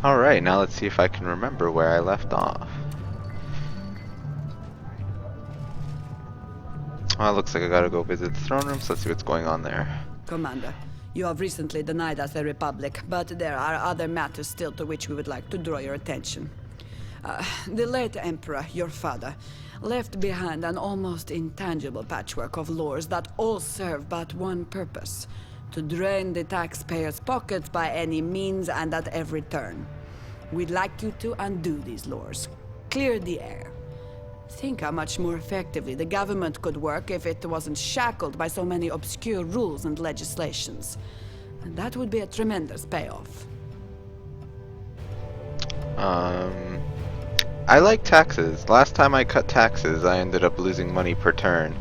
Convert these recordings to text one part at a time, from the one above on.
Alright, now let's see if I can remember where I left off. Well, it looks like I gotta go visit the throne room, so let's see what's going on there. Commander, you have recently denied us a republic, but there are other matters still to which we would like to draw your attention. The late Emperor, your father, left behind an almost intangible patchwork of laws that all serve but one purpose: to drain the taxpayers' pockets by any means and at every turn. We'd like you to undo these laws. Clear the air. Think how much more effectively the government could work if it wasn't shackled by so many obscure rules and legislations. And that would be a tremendous payoff. I like taxes. Last time I cut taxes, I ended up losing money per turn.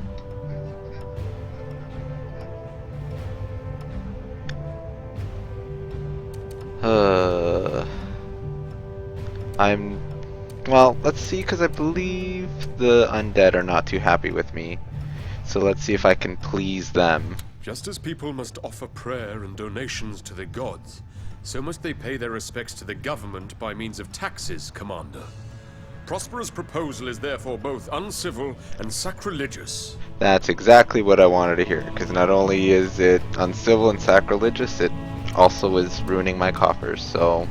Well, let's see, because I believe the undead are not too happy with me. So let's see if I can please them. Just as people must offer prayer and donations to the gods, so must they pay their respects to the government by means of taxes, Commander. Prosper's proposal is therefore both uncivil and sacrilegious. That's exactly what I wanted to hear, because not only is it uncivil and sacrilegious, it also is ruining my coffers, so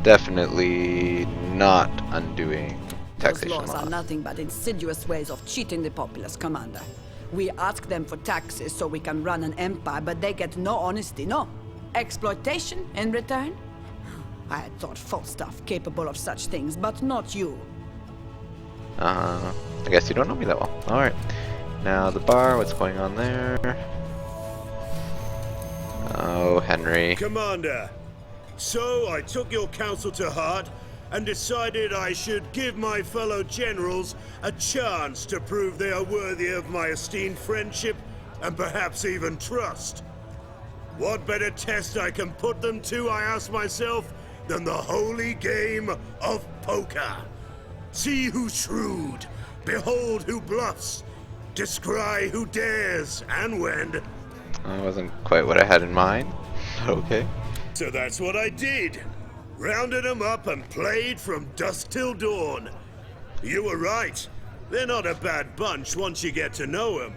definitely not undoing taxation Those laws are nothing but insidious ways of cheating the populace, Commander. We ask them for taxes so we can run an empire, but they get no honesty, no exploitation in return. I had thought Falstaff capable of such things, but not you. I guess you don't know me that well. Alright. Now the bar, what's going on there? Oh, Henry. Commander, so I took your counsel to heart and decided I should give my fellow generals a chance to prove they are worthy of my esteemed friendship and perhaps even trust. What better test I can put them to, I ask myself, than the holy game of poker? See who's shrewd, behold who bluffs, descry who dares, and when. That wasn't quite what I had in mind. Okay. So that's what I did. Rounded them up and played from dusk till dawn. You were right. They're not a bad bunch once you get to know them.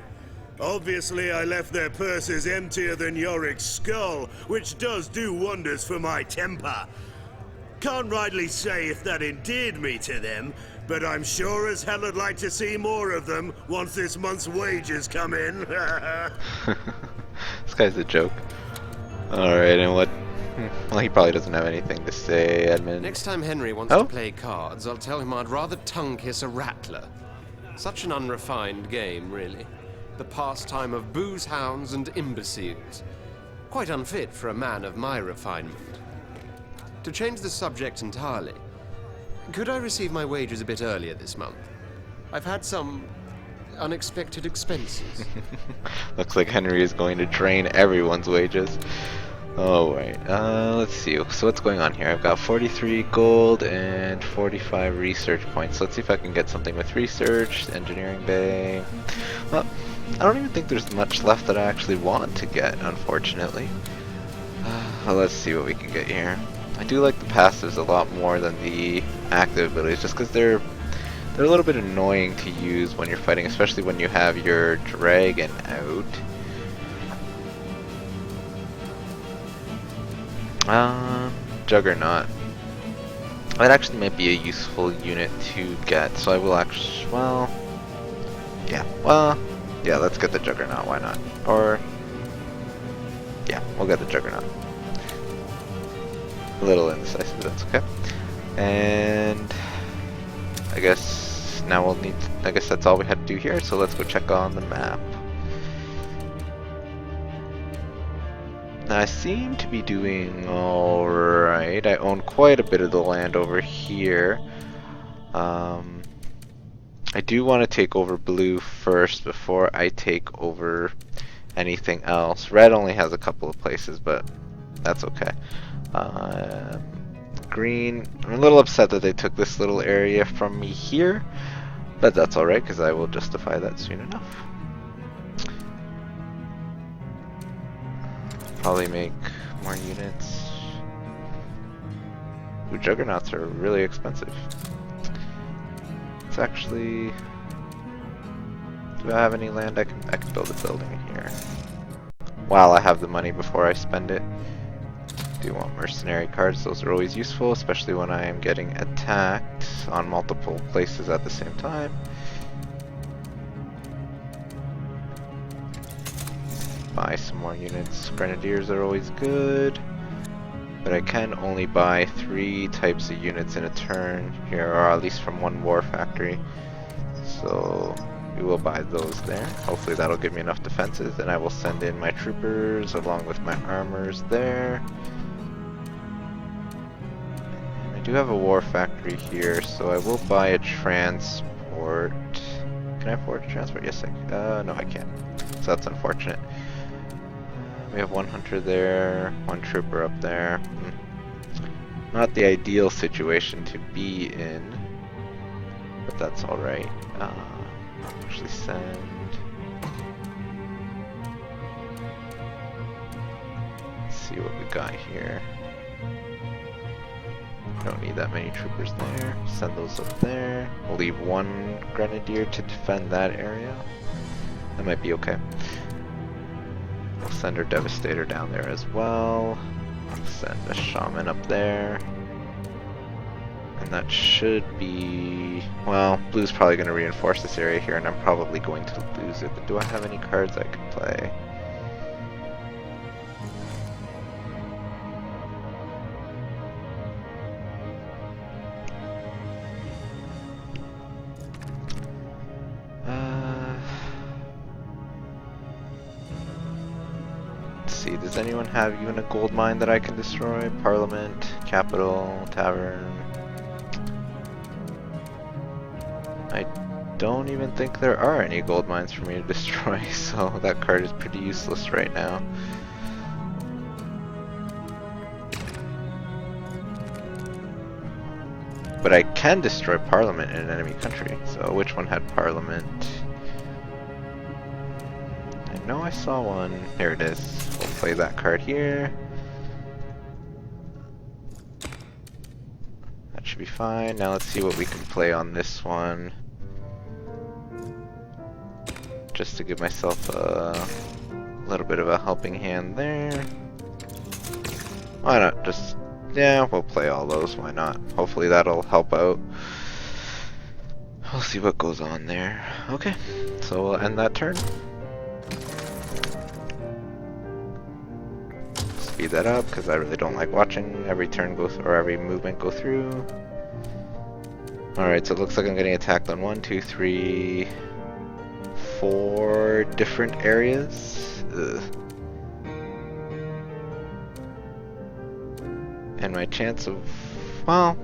Obviously, I left their purses emptier than Yorick's skull, which does do wonders for my temper. Can't rightly say if that endeared me to them, but I'm sure as hell would like to see more of them once this month's wages come in. This guy's a joke. Alright, and what? Well, he probably doesn't have anything to say, Edmund. Next time Henry wants to play cards, I'll tell him I'd rather tongue kiss a rattler. Such an unrefined game, really. The pastime of booze hounds and imbeciles. Quite unfit for a man of my refinement. To change the subject entirely, could I receive my wages a bit earlier this month? I've had some unexpected expenses. Looks like Henry is going to drain everyone's wages. Oh wait, let's see. So what's going on here? I've got 43 gold and 45 research points. Let's see if I can get something with research, engineering bay. Well, I don't even think there's much left that I actually want to get, unfortunately. Well, let's see what we can get here. I do like the passives a lot more than the active abilities, just because they're a little bit annoying to use when you're fighting, especially when you have your dragon out. Juggernaut. That actually might be a useful unit to get, so I will actually, yeah, let's get the Juggernaut, why not? Or, yeah, we'll get the Juggernaut. A little indecisive, that's okay. And I guess now we'll need, I guess that's all we had to do here, so let's go check on the map. Now I seem to be doing alright. I own quite a bit of the land over here. I do want to take over blue first before I take over anything else. Red only has a couple of places, but that's okay. Green, I'm a little upset that they took this little area from me here, but that's alright because I will justify that soon enough. Probably make more units. Ooh, juggernauts are really expensive. It's actually... Do I have any land? I can build a building here. While I have the money before I spend it. Do want mercenary cards, those are always useful, especially when I am getting attacked on multiple places at the same time. Buy some more units. Grenadiers are always good, but I can only buy 3 types of units in a turn here, or at least from one war factory. So we will buy those there. Hopefully that'll give me enough defenses, and I will send in my troopers along with my armors there. I do have a war factory here, so I will buy a transport. Can I afford a transport? Yes, no, I can't. So that's unfortunate. We have 1 hunter there, 1 trooper up there. Not the ideal situation to be in, but that's alright. Actually send... Let's see what we got here. Don't need that many troopers there. Send those up there. We'll leave 1 grenadier to defend that area. That might be okay. We'll send our devastator down there as well. Send a shaman up there. And that should be... Well, blue's probably going to reinforce this area here, and I'm probably going to lose it. But do I have any cards I can play? Does anyone have even a gold mine that I can destroy? Parliament, Capital, Tavern. I don't even think there are any gold mines for me to destroy, so that card is pretty useless right now. But I can destroy Parliament in an enemy country, so which one had Parliament? I know I saw one. Here it is. We'll play that card here. That should be fine. Now let's see what we can play on this one. Just to give myself a little bit of a helping hand there. Why not? Just, yeah, we'll play all those. Why not? Hopefully that'll help out. We'll see what goes on there. Okay, so we'll end that turn. Speed that up because I really don't like watching every turn go or every movement go through. Alright, so it looks like I'm getting attacked on 1, 2, 3, 4 different areas. Ugh. And my chance of, well,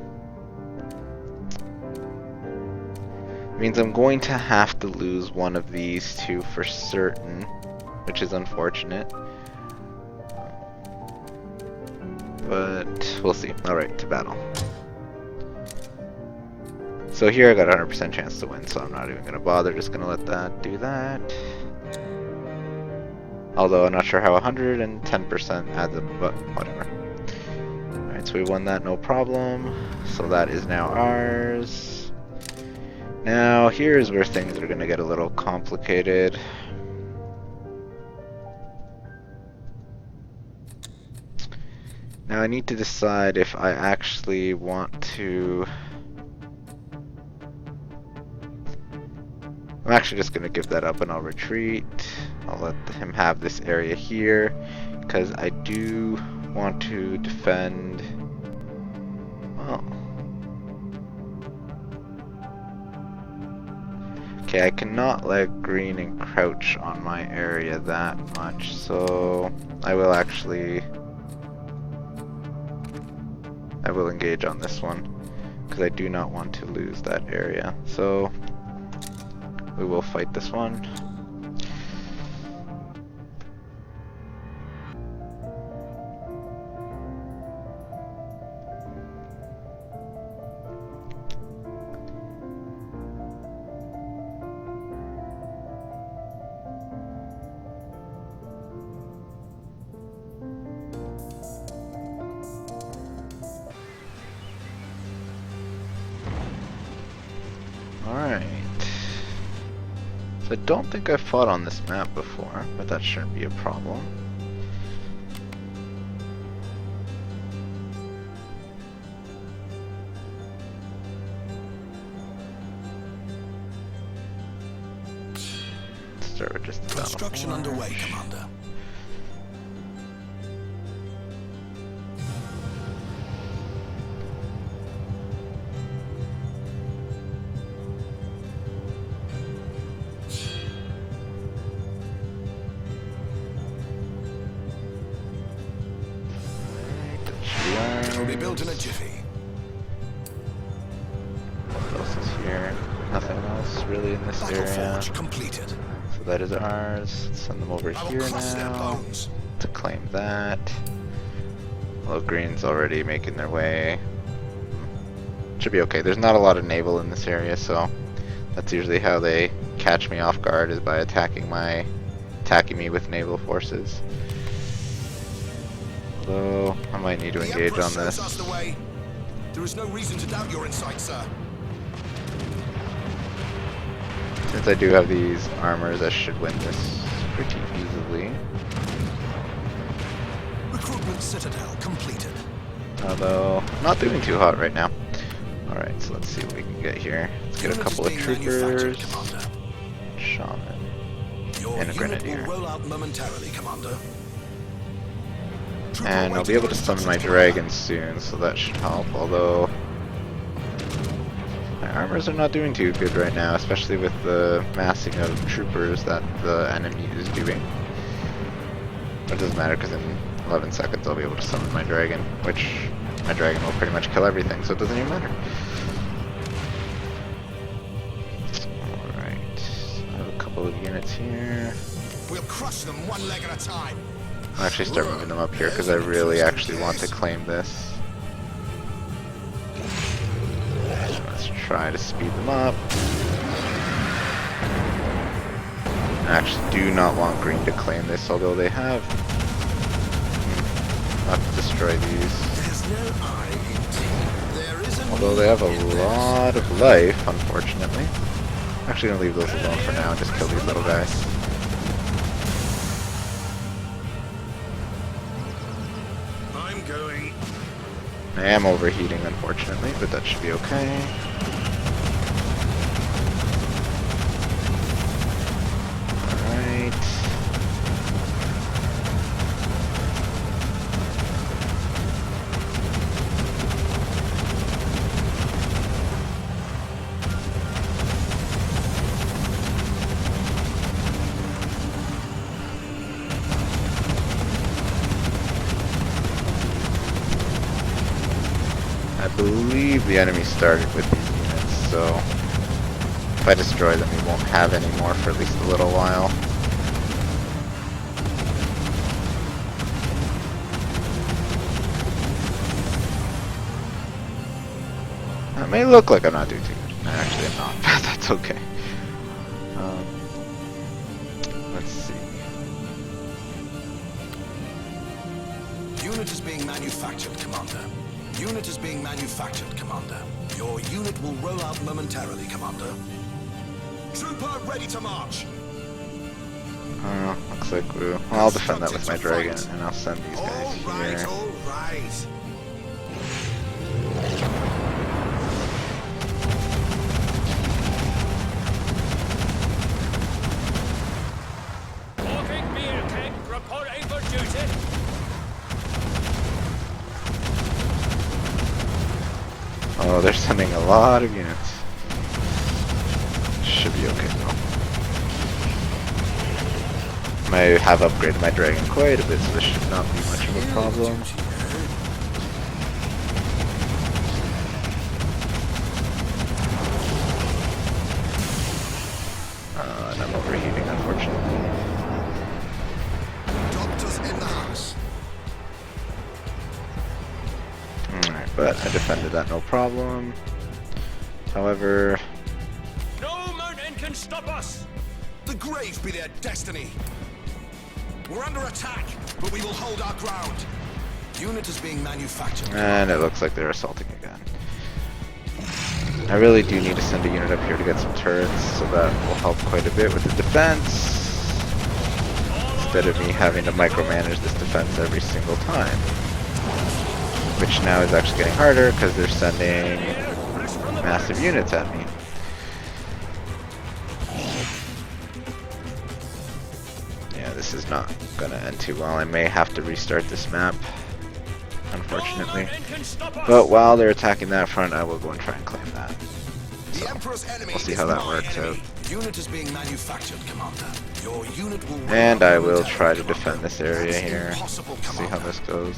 means I'm going to have to lose one of these 2 for certain, which is unfortunate. But we'll see. Alright, to battle. So here I got a 100% chance to win, so I'm not even going to bother, just going to let that do that. Although I'm not sure how 110% adds up, but whatever. Alright, so we won that, no problem. So that is now ours. Now here's where things are going to get a little complicated. Now I need to decide if I actually want to... I'm actually just going to give that up and I'll retreat. I'll let him have this area here, because I do want to defend... Well... Okay, I cannot let green encroach on my area that much, so I will actually... I will engage on this one, because I do not want to lose that area. So, we will fight this one. So I don't think I've fought on this map before, but that shouldn't be a problem. Let's start with just the Construction underway, Commander. It'll be built in a jiffy. What else is here? Nothing else really in this Battle area. forge completed. So that is ours. Let's send them over I will here crush their now bones. to claim that. Well, green's already making their way. Should be okay. There's not a lot of naval in this area, so that's usually how they catch me off guard, is by attacking me with naval forces. Although I might need to The engage Emperor on shows this. us the way. There is no reason to doubt your insight, sir. Since I do have these armors, I should win this pretty easily. Recruitment citadel completed. Although, not doing too hot right now. Alright, so let's see what we can get here. Let's get a Unit couple is of being manufactured, troopers, Commander. shaman, Your and a unit grenadier. will roll out momentarily, Commander. Trooper And I'll waiting be able for to summon my instructions, Commander. dragons soon, so that should help, although my armors are not doing too good right now, especially with the massing of troopers that the enemy is doing. But it doesn't matter, because in 11 seconds I'll be able to summon my dragon, which my dragon will pretty much kill everything, so it doesn't even matter. Alright, I have a couple of units here. We'll crush them one leg at a time. I'll actually start moving them up here because I really actually want to claim this. Let's try to speed them up. I actually do not want green to claim this, although they have... Not to destroy these. There's no I in team. There is a Although they have a me in there. lot of life, unfortunately. I'm actually going to leave those alone for now and just kill these little guys. I'm going. I am overheating, unfortunately, but that should be okay. Alright. I believe the enemy started with these units, so if I destroy them, we won't have any more for at least a little while. That may look like I'm not doing too good. Actually, I'm not, but that's okay. Let's see. Unit is being manufactured, Commander. Unit is being manufactured, Commander. Your unit will roll out momentarily, Commander. Trooper ready to march. Looks like well, I'll defend that with my dragon, and I'll send these guys here. All right. Walking meal keg reporting for duty. Oh, they're sending a lot of units. Should be okay though. I have upgraded my dragon quite a bit, so this should not be much of a problem. And I'm overheating, unfortunately. Doctors in the house. Alright, but I defended that no problem. However, No mountain can stop us. The grave be their destiny. We're under attack, but we will hold our ground. Unit is being manufactured. and it looks like they're assaulting again. I really do need to send a unit up here to get some turrets, so that will help quite a bit with the defense. Instead of me having to micromanage this defense every single time. Which now is actually getting harder because they're sending massive units at me. Yeah, this is not gonna end too well. I may have to restart this map, unfortunately. But while they're attacking that front, I will go and try and claim that. So, we'll see how that works out. Unit is being manufactured, Commander. Your unit will And I will try to defend this area here. See how this goes.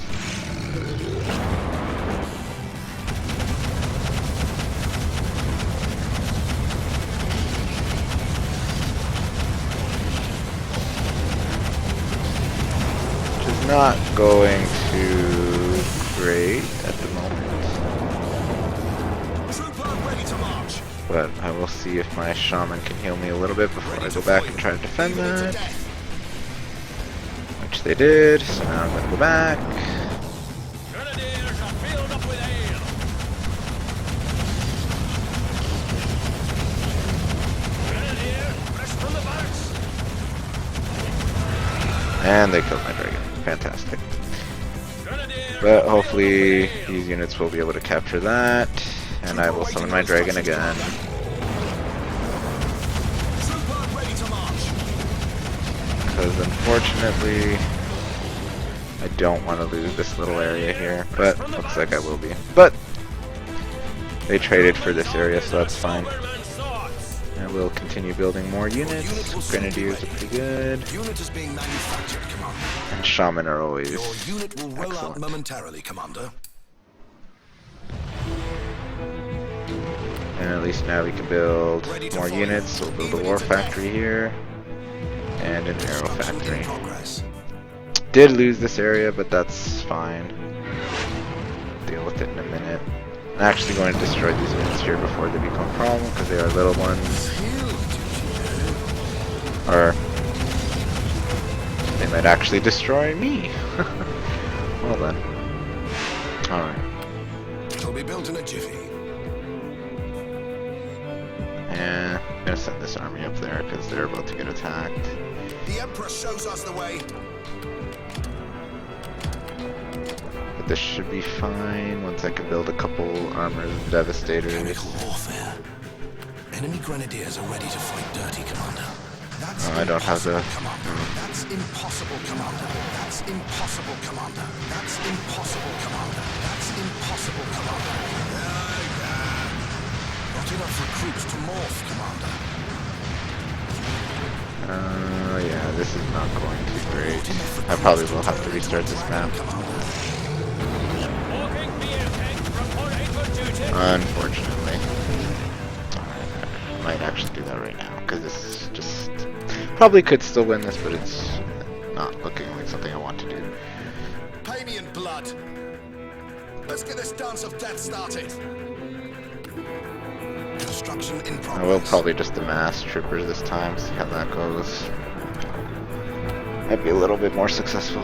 Which is not going too great at the moment. But I will see if my shaman can heal me a little bit before I go back and try to defend that. Which they did, so now I'm gonna go back. Grenadiers are filled up with ale. Grenadier, fresh from the barracks. And they killed my dragon. Fantastic. But hopefully these units will be able to capture that. And I will summon my dragon again. Because unfortunately, I don't want to lose this little area here. But looks like I will be. But they traded for this area, so that's fine. I will continue building more units. Grenadiers are pretty good. And Shaman are always excellent. Momentarily, Commander. And at least now we can build more units, so we'll build a war factory here, and an arrow factory. Did lose this area, but that's fine. Deal with it in a minute. I'm actually going to destroy these units here before they become a problem, because they are little ones. Or they might actually destroy me. Well then. Alright. It'll be built in a jiffy. And I'm gonna send this army up there because they're about to get attacked. The Emperor shows us the way. But this should be fine once I can build a couple armors and devastators. Chemical warfare. Enemy grenadiers are ready to fight dirty, Commander. That's I don't have the... That's impossible, Commander. That's impossible, Commander. That's impossible, Commander. That's impossible, Commander. Not enough recruits to morph, Commander. Yeah, this is not going too great. I probably will have to restart this map. Unfortunately. I might actually do that right now, because this is just... Probably could still win this, but it's not looking like something I want to do. Pay me in blood. Let's get this dance of death started. Construction in progress. I will probably just amass troopers this time, see how that goes. Might be a little bit more successful.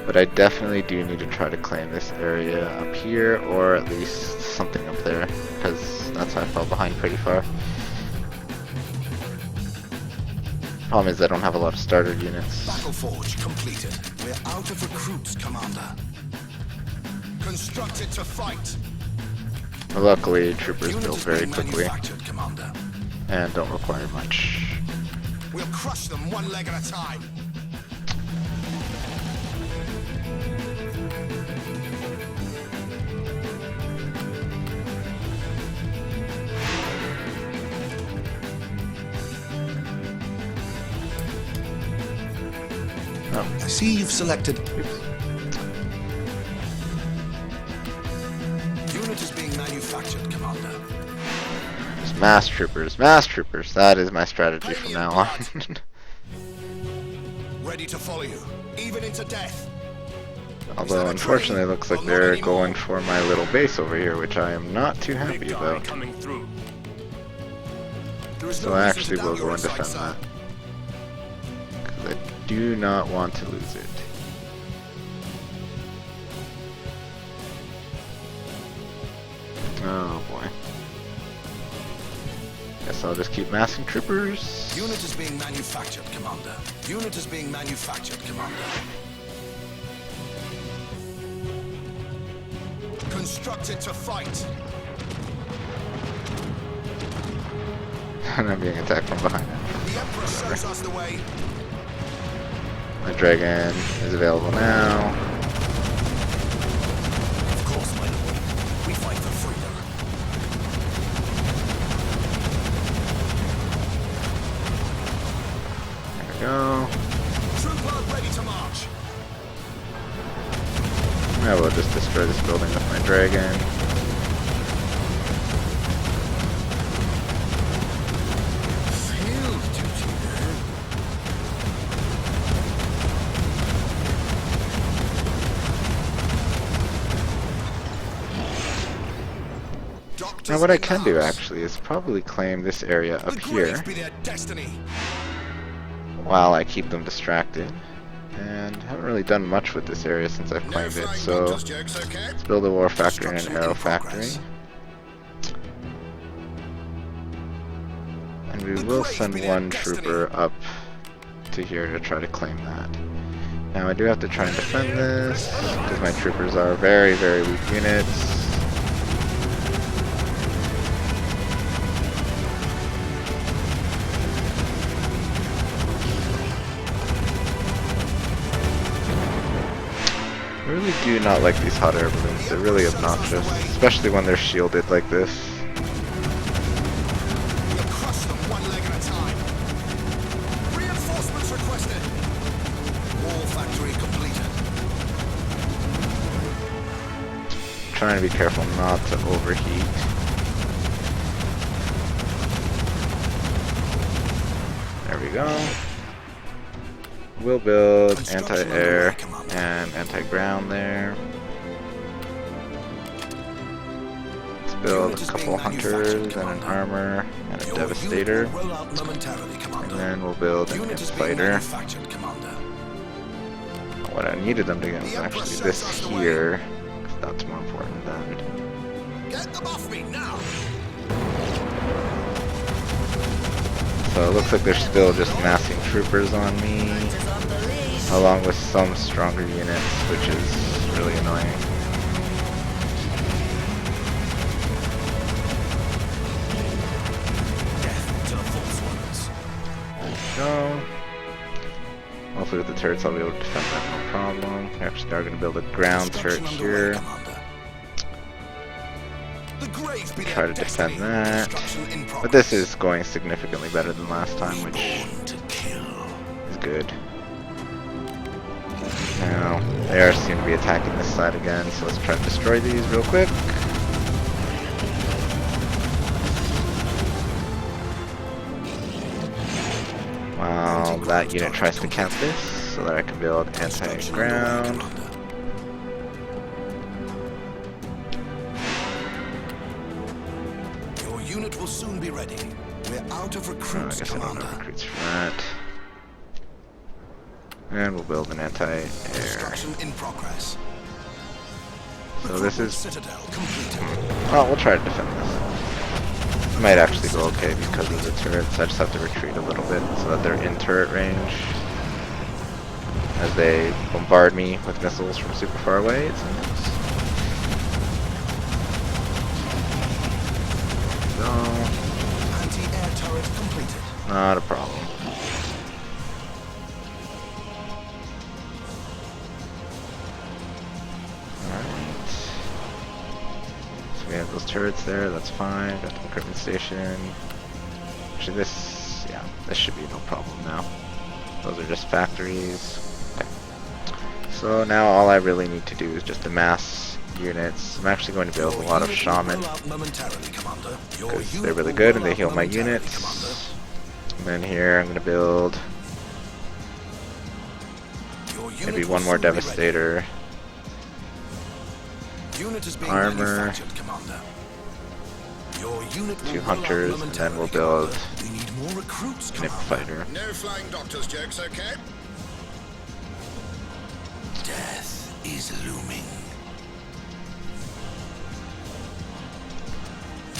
But I definitely do need to try to claim this area up here, or at least something up there, because that's how I fell behind pretty far. Problem is I don't have a lot of starter units. Battle Forge completed. We're out of recruits, Commander. Constructed to fight. Luckily, troopers Unit build is very being quickly manufactured, Commander. and don't require much. We'll crush them one leg at a time. Oh. I see you've selected. Unit is being manufactured, Commander. Mass troopers, mass troopers. That is my strategy from now on. Ready to follow you, even into death. Although unfortunately it looks like they're going for my little base over here, which I am not too happy about. Coming through. So I actually will go and defend that. Because I do not want to lose it. Oh boy. Guess I'll just keep massing troopers. Unit is being manufactured, Commander. Unit is being manufactured, Commander. Constructed to fight. And I'm being attacked from behind. The Emperor shows us the way. My dragon is available now. Of course, my lord. We fight for freedom. There we go. Trooper ready to march. I will just destroy this building with my dragon. Field duty there. Doctors Now what I in the can do house. actually is probably claim this area up The here graves be their destiny. while I keep them distracted. And haven't really done much with this area since I've claimed it, so let's build a war factory and an arrow factory. And we will send one trooper up to here to try to claim that. Now I do have to try and defend this, because my troopers are very, very weak units. I really do not like these hot air balloons, they're really obnoxious, especially when they're shielded like this. You crush them one leg at a time. Reinforcements requested. Wall factory completed. Trying to be careful not to overheat. There we go. We'll build anti-air and anti-ground there. Let's build a couple hunters and an armor and a devastator. And then we'll build an fighter. What I needed them to get was actually this here, because that's more important than. Get them off me now. So it looks like they're still just massing troopers on me, along with some stronger units, which is really annoying. Death to the false ones. There we go. Hopefully with the turrets I'll be able to defend that no problem. We actually are going to build a ground turret here. Try to defend that. But this is going significantly better than last time, which is good. Now, they are seem to be attacking this side again, so let's try to destroy these real quick. While that unit tries to camp this, so that I can build anti-ground. Your unit will soon be ready. We're out of I recruits, guess I don't Commander. have recruits for that. And we'll build an anti-air. Construction in progress. So this is... Citadel completed. Well, we'll try to defend this. It might actually go okay because of the turrets. I just have to retreat a little bit so that they're in turret range. As they bombard me with missiles from super far away, it seems. So, Anti-air turret completed. not a problem. Alright. So we have those turrets there, that's fine. Got the equipment station. Actually this, yeah, this should be no problem now. Those are just factories. Okay. So now all I really need to do is just amass units. I'm actually going to build a lot of shaman because they're really good and they heal my units. And then here I'm going to build maybe one more devastator, armor, 2 hunters, and then we'll build an imp fighter. No flying doctor's jokes, okay? Death is looming.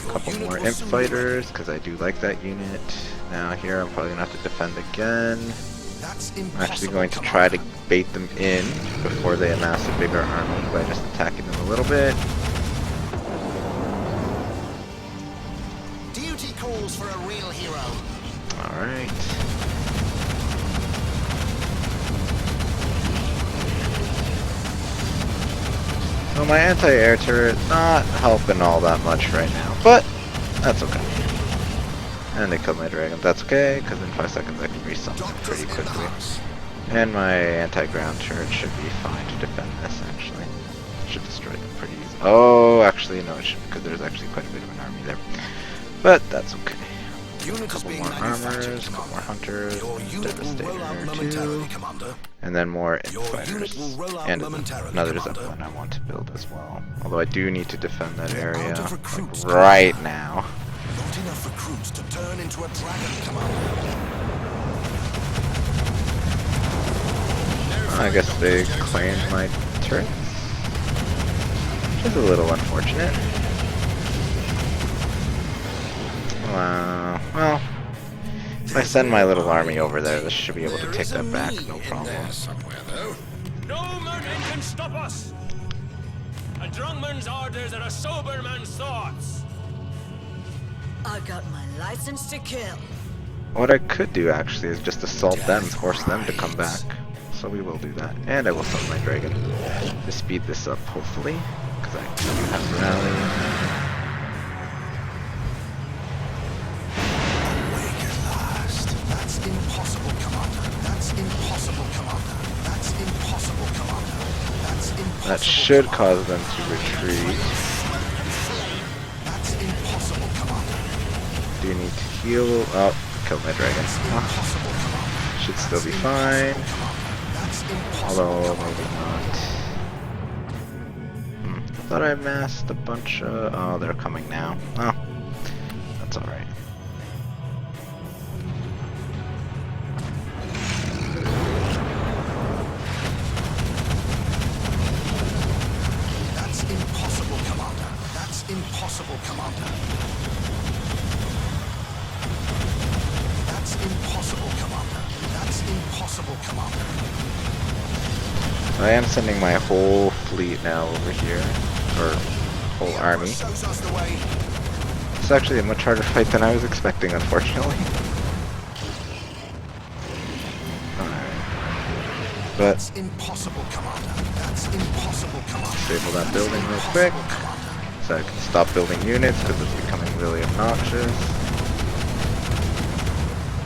couple more imp fighters, because I do like that unit. Now here I'm probably going to have to defend again. I'm actually going to try to bait them in before they amass a bigger army by just attacking them a little bit. Duty calls for a real hero. Alright. So my anti-air turret not helping all that much right now, but that's okay. And they killed my dragon. That's okay, because in 5 seconds I can resummon them pretty quickly. And my anti-ground turret should be fine to defend this, actually. Should destroy them pretty easy. Oh, actually, no, it shouldn't, because there's actually quite a bit of an army there. But that's okay. A couple more armors, a couple more hunters, Devastator 2, and then more imp fighters, and another Zeppelin I want to build as well. Although I do need to defend that area like, right now. Not enough recruits to turn into a dragon, Commander. I guess they claimed my turrets, which is a little unfortunate. Well, if I send my little army over there, this should be able to take that back, no problem. No man can stop us! A drunk man's orders are a sober man's thoughts! I got my license to kill. What I could do actually is just assault them, force them to come back. So we will do that. And I will summon my dragon to speed this up, hopefully, because I do have rally. That's impossible, Commander. That's impossible, Commander. That's impossible, Commander. That's impossible. That should cause them to retreat. That's impossible, Commander. Do you need to heal? Oh, killed my dragon. Impossible, Commander. Should still be fine. That's impossible. Although, maybe not. Thought I massed a bunch of... Oh, they're coming now. Oh, that's alright. Impossible, Commander. That's impossible, Commander. That's impossible, Commander. That's impossible, Commander. I am sending my whole fleet now over here, or whole army. Shows us the way. It's actually a much harder fight than I was expecting, unfortunately. But That's impossible, Commander. That's impossible, Commander. disable that building real quick, so I can stop building units because it's becoming really obnoxious.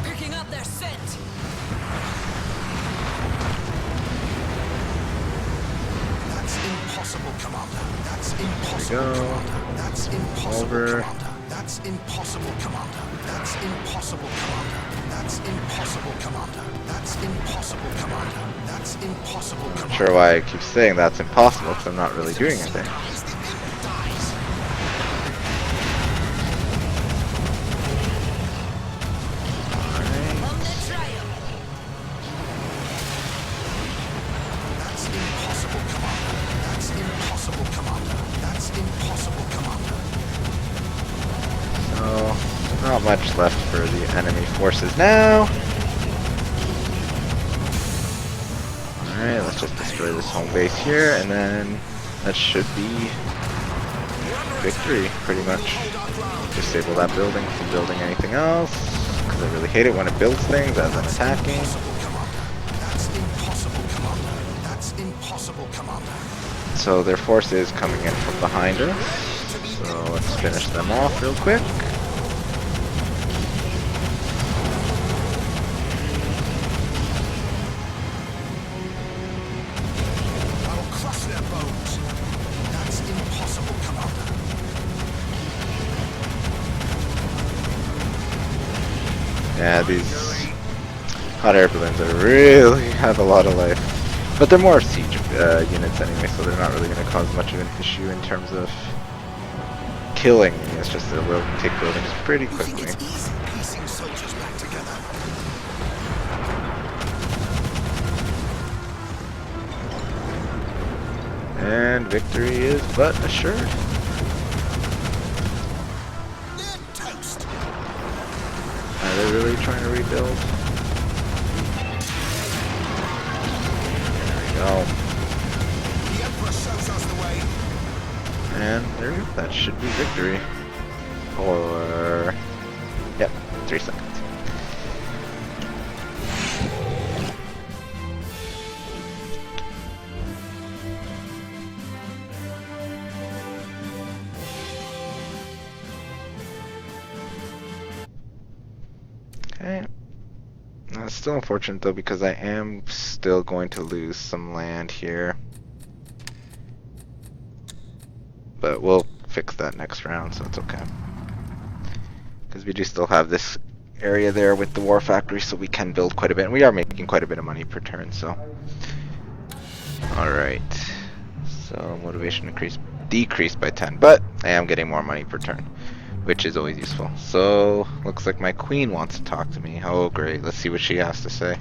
Picking up their scent. That's impossible, Commander. That's impossible, go. Commander. That's impossible, Over. Commander. That's impossible, Commander. That's impossible, Commander. That's impossible, Commander. That's impossible, Commander. That's impossible, Commander. Not sure why I keep saying that's impossible because I'm not really doing anything. On the trail. That's impossible, Commander. That's impossible, Commander. That's impossible, Commander. So, not much left for the enemy forces now. Alright, let's just destroy this home base here, and then that should be victory, pretty much. Disable that building from building anything else, because I really hate it when it builds things as I'm attacking. That's impossible, Commander. That's impossible, Commander. So their force is coming in from behind us, so let's finish them off real quick. I'll crush their bones. That's impossible, Commander. Yeah, these hot air balloons really have a lot of life. But they're more siege units anyway, so they're not really going to cause much of an issue in terms of killing me. It's just that we'll take buildings pretty You think quickly. it's easy piecing soldiers back together? And victory is but assured. Are they really trying to rebuild? There we go. The Emperor shows us the way. And there we go. That should be victory. Or... Yep, 3 seconds. Okay. It's still unfortunate though because I am still going to lose some land here. But we'll fix that next round, so it's okay. Because we do still have this area there with the war factory, so we can build quite a bit. And we are making quite a bit of money per turn, so. Alright. So motivation decreased by 10, but I am getting more money per turn, which is always useful. So, looks like my queen wants to talk to me. Oh great, let's see what she has to say.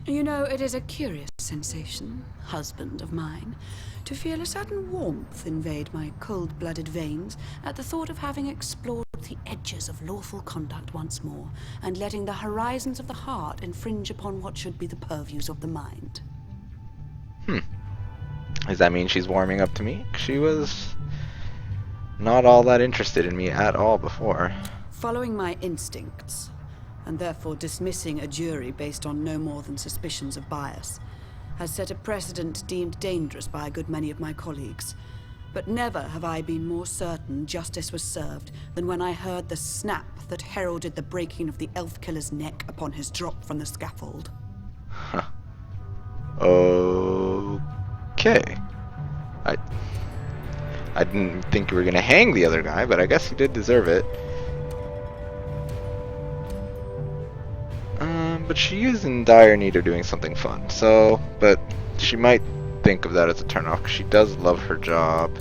You know, it is a curious sensation, husband of mine, to feel a sudden warmth invade my cold-blooded veins at the thought of having explored the edges of lawful conduct once more, and letting the horizons of the heart infringe upon what should be the purviews of the mind. Does that mean she's warming up to me? She was not all that interested in me at all before. Following my instincts, and therefore dismissing a jury based on no more than suspicions of bias, has set a precedent deemed dangerous by a good many of my colleagues. But never have I been more certain justice was served than when I heard the snap that heralded the breaking of the elf killer's neck upon his drop from the scaffold. Huh. Okay. I didn't think you were gonna hang the other guy, but I guess he did deserve it. But she is in dire need of doing something fun, so, but she might think of that as a turnoff, 'cause she does love her job.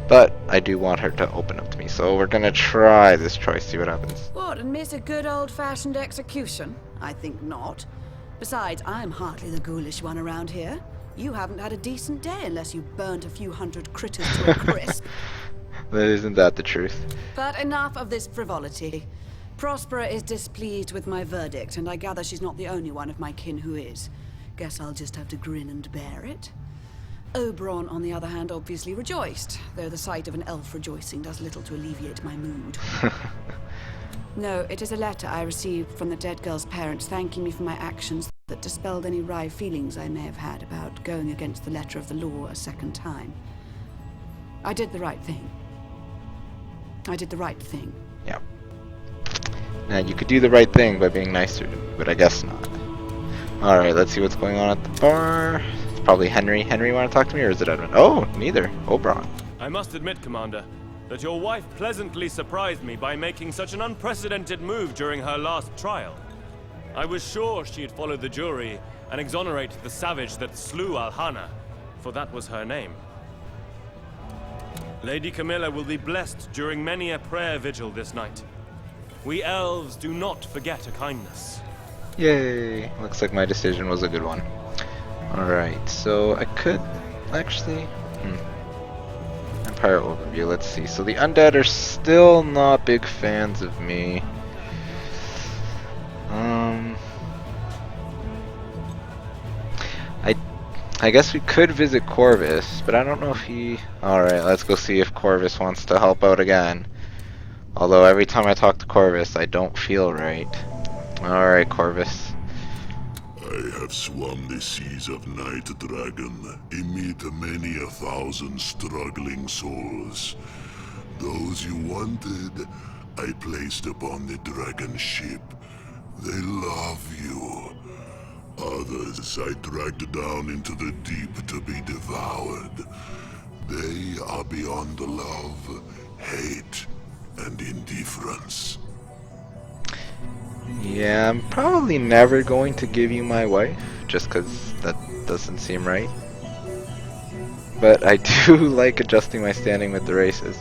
But I do want her to open up to me, so we're gonna try this choice, see what happens. What, and miss a good old-fashioned execution? I think not. Besides, I'm hardly the ghoulish one around here. You haven't had a decent day unless you burnt a few hundred critters to a crisp. Isn't that the truth? But enough of this frivolity. Prospera is displeased with my verdict, and I gather she's not the only one of my kin who is. Guess I'll just have to grin and bear it. Oberon, on the other hand, obviously rejoiced, though the sight of an elf rejoicing does little to alleviate my mood. No, it is a letter I received from the dead girl's parents thanking me for my actions that dispelled any wry feelings I may have had about going against the letter of the law a second time. I did the right thing. I did the right thing. Yeah. Now, you could do the right thing by being nicer to me, but I guess not. Alright, let's see what's going on at the bar. It's probably Henry. Henry want to talk to me, or is it Edmund? Oh, neither. Oberon. I must admit, Commander, that your wife pleasantly surprised me by making such an unprecedented move during her last trial. I was sure she'd follow the jury and exonerate the savage that slew Alhana, for that was her name. Lady Camilla will be blessed during many a prayer vigil this night. We elves do not forget a kindness. Yay! Looks like my decision was a good one. Alright, so I could actually... Empire overview, let's see. So the undead are still not big fans of me. I guess we could visit Corvus, but I don't know if he... Alright, let's go see if Corvus wants to help out again. Although every time I talk to Corvus, I don't feel right. Alright, Corvus. I have swum the seas of Night Dragon, amid many 1,000 struggling souls. Those you wanted, I placed upon the dragon ship. They love you. Others I dragged down into the deep to be devoured. They are beyond love, hate, and indifference. Yeah, I'm probably never going to give you my wife, just because that doesn't seem right. But I do like adjusting my standing with the races.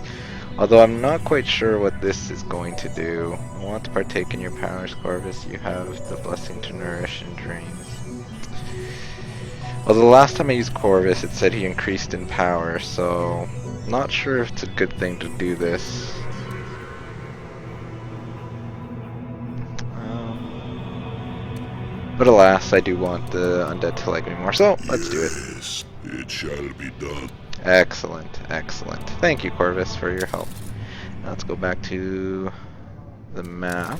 Although I'm not quite sure what this is going to do. I want to partake in your powers, Corvus. You have the blessing to nourish and drains. Although the last time I used Corvus, it said he increased in power, so Not sure if it's a good thing to do this. But alas, I do want the undead to like me more, so let's do it. Yes, it shall be done. Excellent, excellent. Thank you, Corvus, for your help. Now let's go back to the map.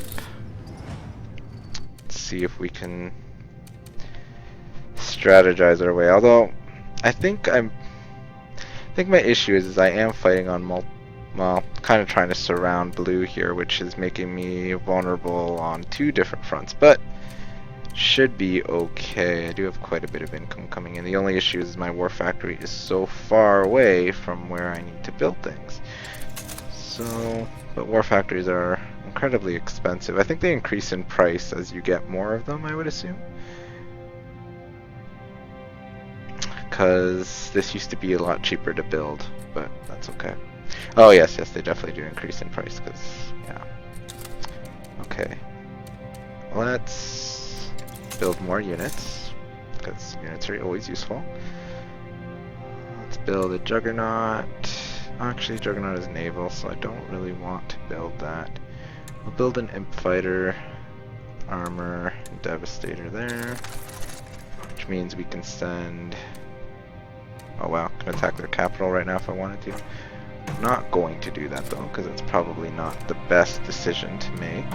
Let's see if we can strategize our way. Although, I think my issue is I am fighting on well, kind of trying to surround blue here, which is making me vulnerable on 2 different fronts, but should be okay. I do have quite a bit of income coming in. The only issue is my war factory is so far away from where I need to build things. So, but war factories are incredibly expensive. I think they increase in price as you get more of them, I would assume. Because this used to be a lot cheaper to build, but that's okay. Oh yes, they definitely do increase in price, because, yeah. Okay. Let's build more units, because units are always useful. Let's build a Juggernaut. Actually, Juggernaut is naval, so I don't really want to build that. We'll build an Imp Fighter, Armor, and Devastator there, which means we can send... Oh wow, can attack their capital right now if I wanted to. I'm not going to do that though, because it's probably not the best decision to make.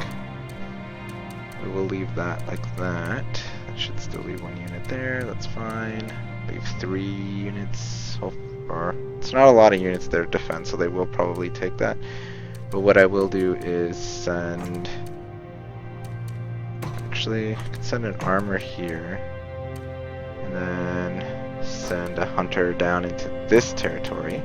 We will leave that like that. That should still leave 1 unit there, that's fine. Leave 3 units, or it's not a lot of units there to defend, so they will probably take that. But what I will do is send... Actually, I can send an armor here, and then send a hunter down into this territory.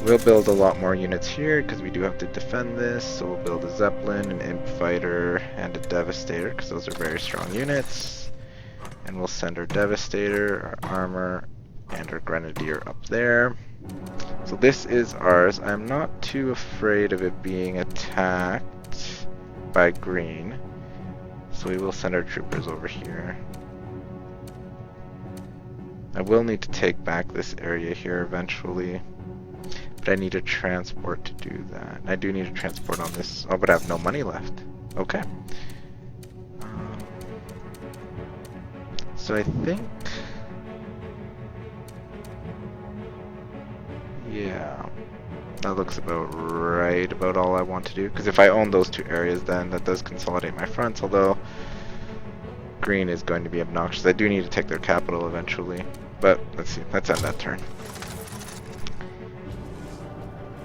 We'll build a lot more units here because we do have to defend this, so we'll build a Zeppelin, an Imp Fighter, and a Devastator because those are very strong units. And we'll send our Devastator, our Armor, and our Grenadier up there. So this is ours. I'm not too afraid of it being attacked by green, so we will send our troopers over here. I will need to take back this area here eventually. But I need a transport to do that. I do need a transport on this. Oh, but I have no money left. Okay. So I think... Yeah. That looks about right, about all I want to do. Because if I own those 2 areas, then that does consolidate my fronts. Although, green is going to be obnoxious. I do need to take their capital eventually. But, let's see. Let's end that turn.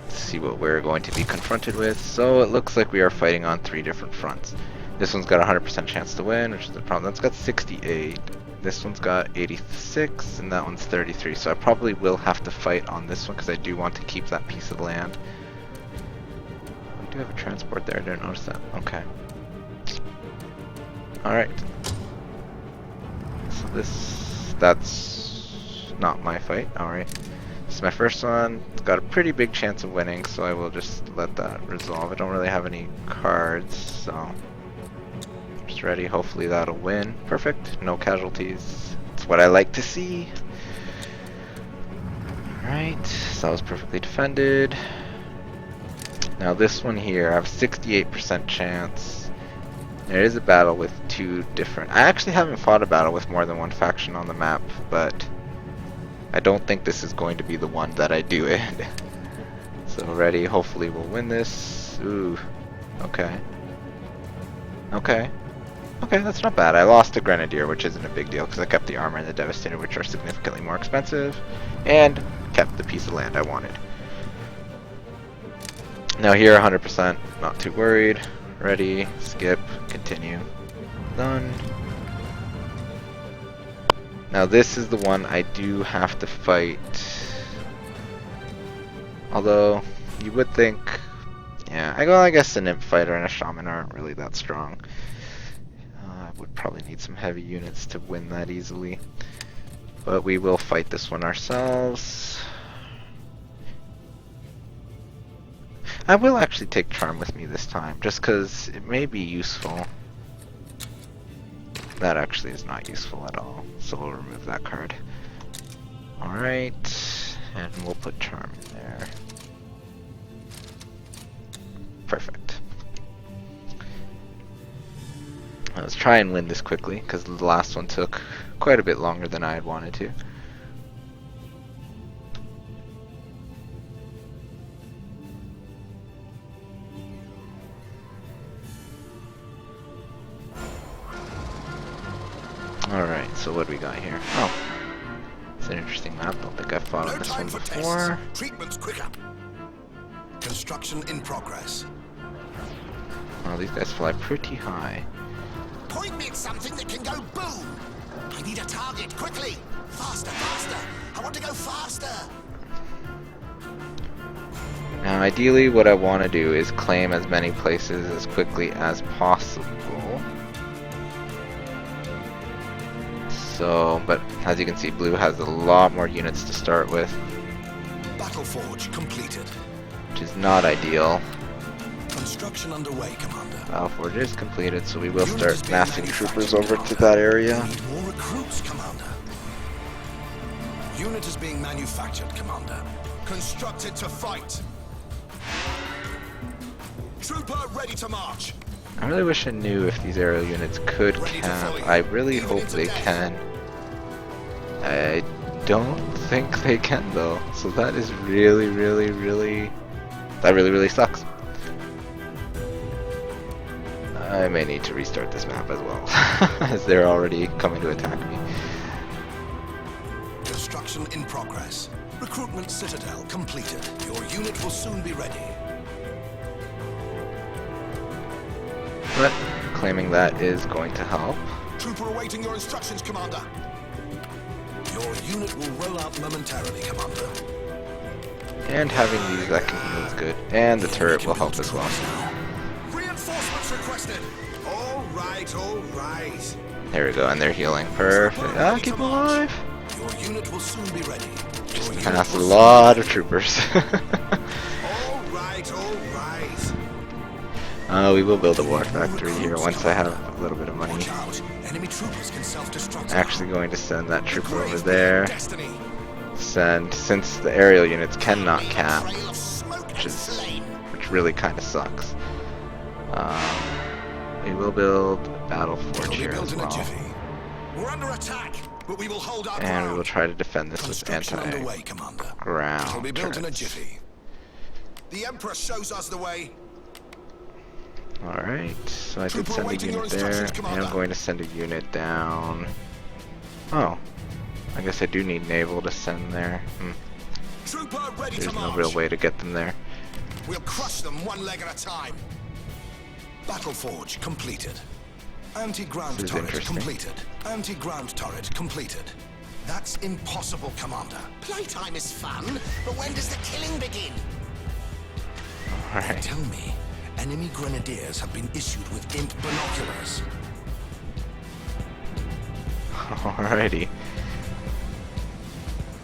See what we're going to be confronted with. So it looks like we are fighting on 3 different fronts. This one's got a 100% chance to win, which is the problem. That's got 68. This one's got 86, and that one's 33. So I probably will have to fight on this one because I do want to keep that piece of land. We do have a transport there. I didn't notice that. Okay. Alright. So that's not my fight. Alright. This is my first one. It's got a pretty big chance of winning, so I will just let that resolve. I don't really have any cards, so just ready. Hopefully that'll win. Perfect. No casualties. That's what I like to see. Alright, so that was perfectly defended. Now this one here, I have 68% chance. There is a battle with 2 different... I actually haven't fought a battle with more than 1 faction on the map, but I don't think this is going to be the one that I do it. So ready, hopefully we'll win this. Ooh, okay. Okay, that's not bad. I lost the Grenadier, which isn't a big deal because I kept the Armor and the Devastator, which are significantly more expensive, and kept the piece of land I wanted. Now here, 100%, not too worried. Ready, skip, continue. Done. Now this is the one I do have to fight. Although, you would think... Yeah, I guess an Imp Fighter and a Shaman aren't really that strong. I would probably need some heavy units to win that easily. But we will fight this one ourselves. I will actually take Charm with me this time, just because it may be useful. That actually is not useful at all, so we'll remove that card. Alright, And we'll put charm in there. Perfect. Let's try and win this quickly, because the last one took quite a bit longer than I had wanted to. Alright, so what do we got here? Oh, it's an interesting map. Don't think I've fought on this one before. Treatment's quicker. Construction in progress. Oh, these guys fly pretty high. Point me at something that can go boom! I need a target, quickly! Faster, faster! I want to go faster! Now, ideally, what I want to do is claim as many places as quickly as possible. So, but as you can see, blue has a lot more units to start with, Battle Forge completed. which is not ideal. Construction underway, Commander. Battle Forge is completed, so we will start massing troopers over to that area. Need more recruits, Commander. Unit is being manufactured, Commander. Constructed to fight. Trooper ready to march. I really wish I knew if these aerial units could camp. I really hope they can. I don't think they can though, so that is really sucks. I may need to restart this map as well, as they're already coming to attack me. Construction in progress. Recruitment citadel completed. Your unit will soon be ready. But claiming that is going to help. Trooper awaiting your instructions, Commander. Your unit will roll out momentarily, Commander. And having these that can heal is good. And the turret will help as well. Reinforcements requested. All right, all right. There we go, and they're healing. Perfect. Ah, keep them alive. Your unit will soon be ready. Just passed a lot of troopers. All right, all right. We will build a war factory here once I have a little bit of money. Watch out. Enemy troopers can self-destruct. Actually going to send that trooper over there. Destiny. Send, since the aerial units cannot cap, Trail of smoke and flame. which really kind of sucks. We will build Battle Forge Will be here built as in a well. jiffy. We're under attack, but we will hold our And we will ground. try to defend this with Construction underway, anti-ground Commander. It'll be built in a turrets. jiffy. The Emperor shows us the way. Alright, so I did Trooper send a awaiting your unit there, instructions, and Commander. I'm going to send a unit down. Oh, I guess I do need naval to send there. Trooper ready to There's no march. real way to get them there. We'll crush them one leg at a time. Battle Forge completed. Anti-ground This is turret interesting. completed. Anti-ground turret completed. That's impossible, Commander. Playtime is fun, but when does the killing begin? Alright. Tell me, enemy grenadiers have been issued with imp binoculars. Alrighty.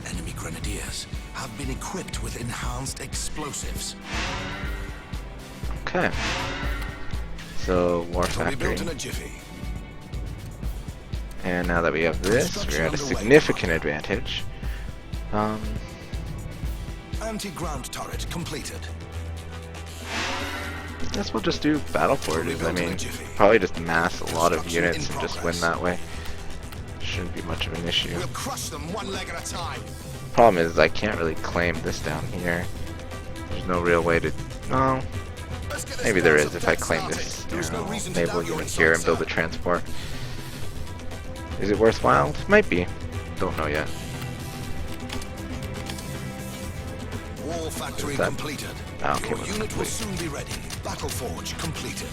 Enemy grenadiers have been equipped with enhanced explosives. Okay. So, war It'll be factory. built in a jiffy. And now that we have this, we're at a significant advantage. Anti-ground turret completed. Guess we'll just do battle forges. I mean, probably just mass a lot of units and just win that way. Shouldn't be much of an issue. We'll crush them one leg at a time. Problem is, I can't really claim this down here. There's no real way to. No, Let's get this maybe there Bells is of if I Death claim started. this There's no reason to naval doubt your unit here and build a insights, transport. Is it worthwhile? Might be. Don't know yet. sir. War factory Is that- completed. Ah, okay, Your that's unit will complete. soon be ready. Battle Forge completed.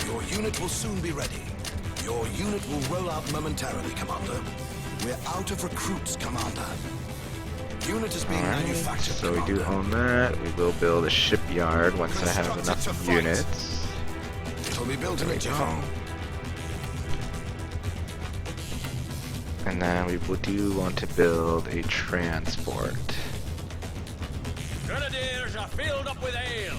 Your unit will soon be ready. Your unit will roll out momentarily, Commander. We're out of recruits, Commander. Unit is being Alright, manufactured, so we do Commander. own that. We will build a shipyard once I have Constructed to enough fight. units. It'll be built in There a we jiffy. go. And then we do want to build a transport. Grenadiers are filled up with ale.